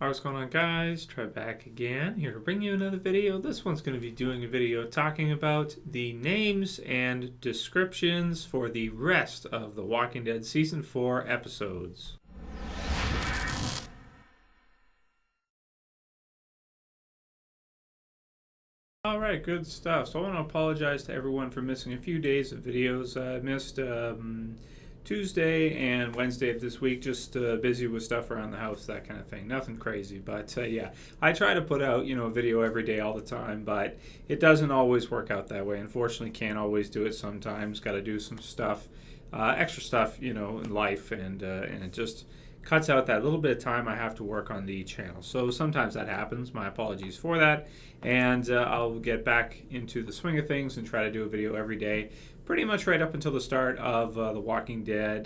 What's going on, guys? Trev back again, here to bring you another video. This one's going to be doing a video talking about the names and descriptions for the rest of The Walking Dead Season 4 episodes. Alright, good stuff. So I want to apologize to everyone for missing a few days of videos. I missed Tuesday and Wednesday of this week, just busy with stuff around the house, that kind of thing. Nothing crazy, but yeah, I try to put out, a video every day all the time, but it doesn't always work out that way. Unfortunately, can't always do it sometimes. Got to do some stuff, extra stuff, in life, and it just cuts out that little bit of time I have to work on the channel. So sometimes that happens. My apologies for that, and I'll get back into the swing of things and try to do a video every day, pretty much right up until the start of The Walking Dead,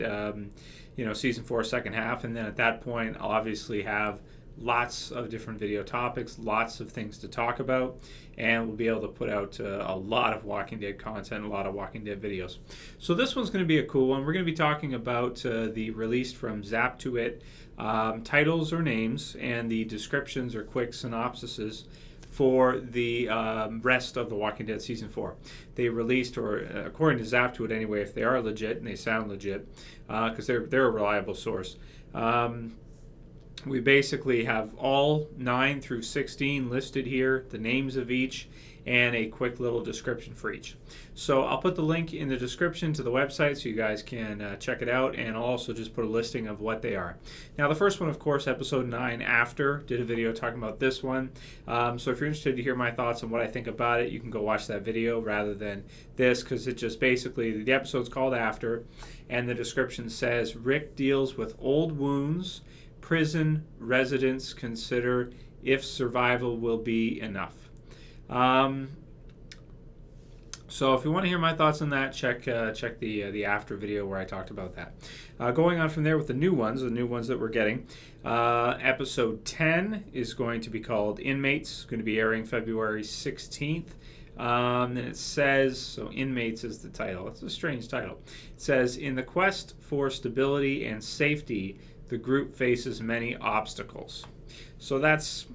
Season 4, second half. And then at that point, I'll obviously have lots of different video topics, lots of things to talk about, and we'll be able to put out a lot of Walking Dead content, a lot of Walking Dead videos. So this one's going to be a cool one. We're going to be talking about the released from Zap to It titles or names, and the descriptions or quick synopsises for the rest of The Walking Dead Season 4. They released, or according to Zap to It anyway, if they are legit, and they sound legit, because they're a reliable source. We basically have all 9 through 16 listed here, the names of each, and a quick little description for each. So I'll put the link in the description to the website so you guys can check it out, and I'll also just put a listing of what they are. Now the first one, of course, episode 9 After, did a video talking about this one. So if you're interested to hear my thoughts on what I think about it, you can go watch that video rather than this, because it just basically, the episode's called After, and the description says, Rick deals with old wounds, prison residents consider if survival will be enough. So if you want to hear my thoughts on that, check the After video where I talked about that. Going on from there with the new ones that we're getting. Episode 10 is going to be called Inmates, going to be airing February 16th. And it says, so Inmates is the title. It's a strange title. It says, in the quest for stability and safety, the group faces many obstacles. So that's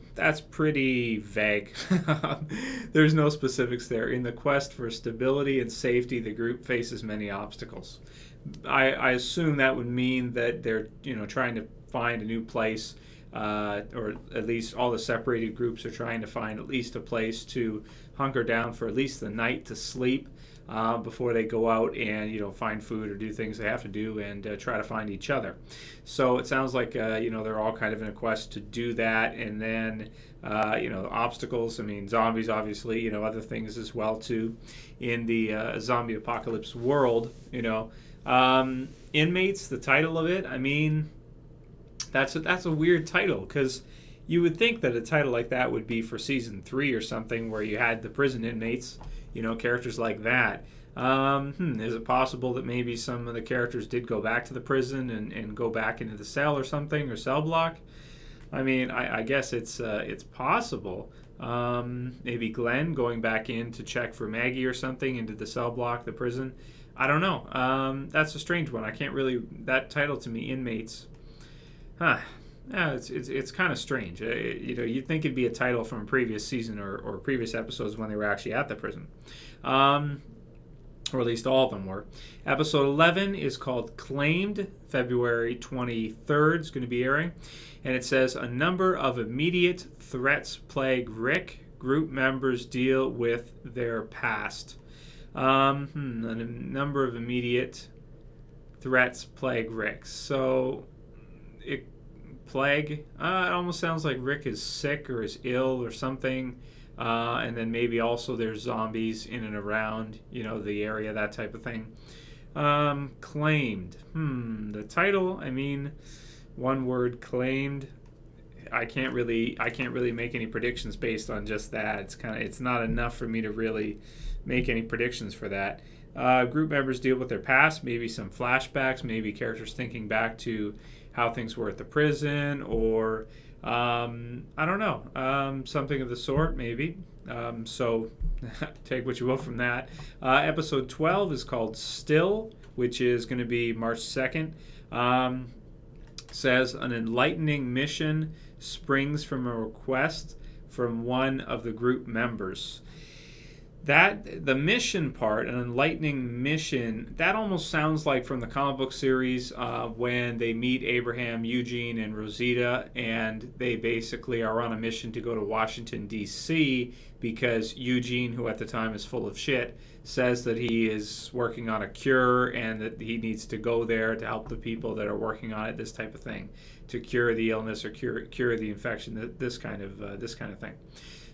pretty vague. There's no specifics there. In the quest for stability and safety, the group faces many obstacles. I assume that would mean that they're trying to find a new place, or at least all the separated groups are trying to find at least a place to hunker down for at least the night to sleep, before they go out and find food or do things they have to do, and try to find each other. So it sounds like they're all kind of in a quest to do that. And then obstacles, I mean, zombies obviously, other things as well too in the zombie apocalypse world. Inmates, the title of it, I mean, that's a weird title, because you would think that a title like that would be for season 3 or something, where you had the prison inmates, characters like that. Is it possible that maybe some of the characters did go back to the prison and go back into the cell or something, or cell block? I mean, I guess it's possible. Maybe Glenn going back in to check for Maggie or something into the cell block, the prison. I don't know. That's a strange one. I can't really, that title to me, Inmates. Huh. Yeah, it's kind of strange. You'd think it'd be a title from a previous season or previous episodes when they were actually at the prison. Or at least all of them were. Episode 11 is called Claimed, February 23rd. It's going to be airing. And it says, a number of immediate threats plague Rick. Group members deal with their past. A number of immediate threats plague Rick. So, plague. It almost sounds like Rick is sick or is ill or something. And then maybe also there's zombies in and around, the area, that type of thing. Claimed. The title, I mean, one word, claimed. I can't really make any predictions based on just that. It's not enough for me to really make any predictions for that. Group members deal with their past, maybe some flashbacks, maybe characters thinking back to how things were at the prison, or I don't know, something of the sort, maybe. So take what you will from that. Episode 12 is called Still, which is going to be March 2nd. says an enlightening mission springs from a request from one of the group members. That the mission part, an enlightening mission, that almost sounds like from the comic book series when they meet Abraham, Eugene, and Rosita, and they basically are on a mission to go to Washington, D.C., because Eugene, who at the time is full of shit, says that he is working on a cure and that he needs to go there to help the people that are working on it, this type of thing, to cure the illness or cure the infection, this kind of thing.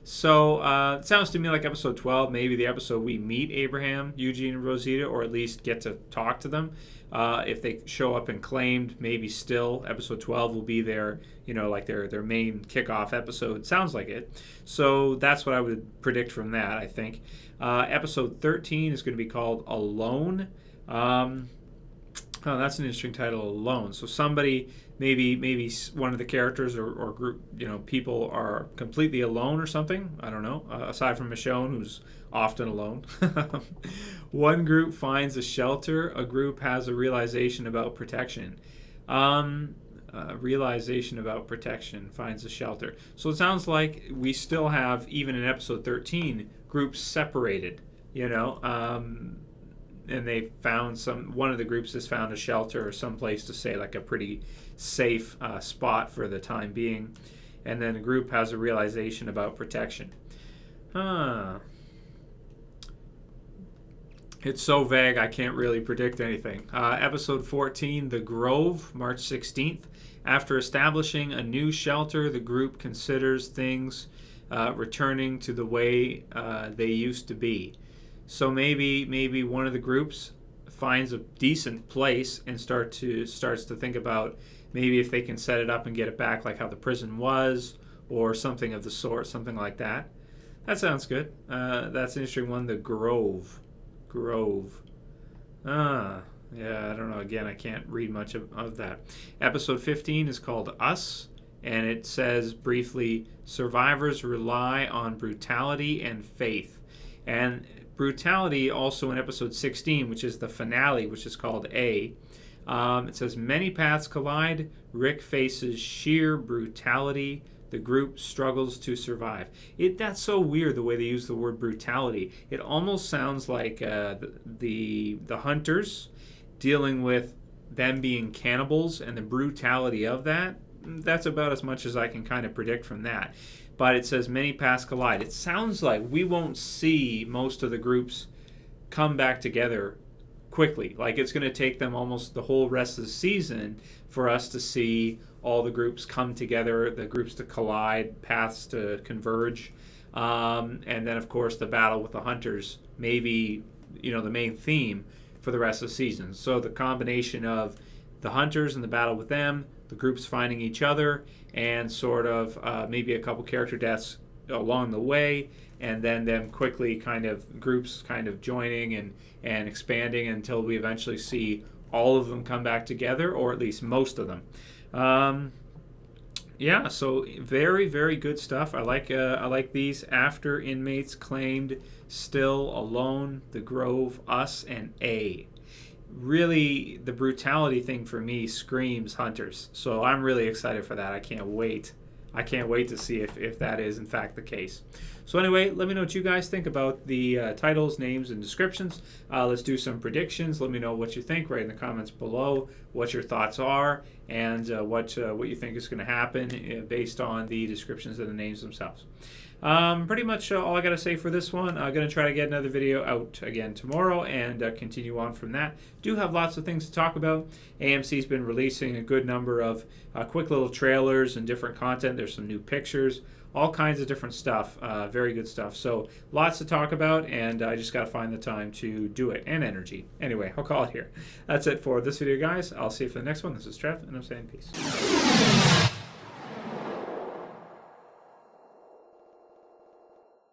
So it sounds to me like episode 12, maybe the episode we meet Abraham, Eugene, and Rosita, or at least get to talk to them. If they show up and claimed, maybe still episode 12 will be their, like their main kickoff episode. Sounds like it. So that's what I would predict from that, I think. Episode 13 is going to be called Alone. Oh, that's an interesting title, Alone. So somebody, maybe one of the characters or group, people are completely alone or something. I don't know. Aside from Michonne, who's often alone. One group finds a shelter. A group has a realization about protection. Realization about protection finds a shelter. So it sounds like we still have, even in episode 13, groups separated. And they found one of the groups has found a shelter or some place to stay, like a pretty safe spot for the time being. And then a group has a realization about protection. It's so vague, I can't really predict anything. Episode 14, The Grove, March 16th. After establishing a new shelter, the group considers things returning to the way they used to be. So maybe one of the groups finds a decent place and starts to think about maybe if they can set it up and get it back like how the prison was, or something of the sort, something like that. That sounds good. That's an interesting one. The Grove. Yeah, I don't know. Again, I can't read much of that. Episode 15 is called Us, and it says briefly, survivors rely on brutality and faith. And brutality also in episode 16, which is the finale, which is called A. It says, many paths collide. Rick faces sheer brutality. The group struggles to survive. That's so weird the way they use the word brutality. It almost sounds like the hunters dealing with them being cannibals and the brutality of that. That's about as much as I can kind of predict from that. But it says many paths collide. It sounds like we won't see most of the groups come back together quickly. Like it's going to take them almost the whole rest of the season for us to see all the groups come together, the groups to collide, paths to converge. And then, of course, the battle with the hunters may be, the main theme for the rest of the season. So the combination of the hunters and the battle with them, the groups finding each other, and sort of maybe a couple character deaths along the way, and then them quickly groups joining and expanding until we eventually see all of them come back together, or at least most of them. Yeah, so very, very good stuff. I like these. After Inmates claimed, Still, Alone, The Grove, Us, and A. Really, the brutality thing for me screams Hunters. So I'm really excited for that. I can't wait. I can't wait to see if that is in fact the case. So anyway, let me know what you guys think about the titles, names, and descriptions. Let's do some predictions. Let me know what you think right in the comments below, what your thoughts are, and what you think is going to happen based on the descriptions and the names themselves. Pretty much all I got to say for this one. I'm going to try to get another video out again tomorrow and continue on from that. Do have lots of things to talk about. AMC's been releasing a good number of quick little trailers and different content. There's some new pictures, all kinds of different stuff. Very good stuff. So lots to talk about, and I just got to find the time to do it, and energy. Anyway, I'll call it here. That's it for this video, guys. I'll see you for the next one. This is Trev, and I'm saying peace.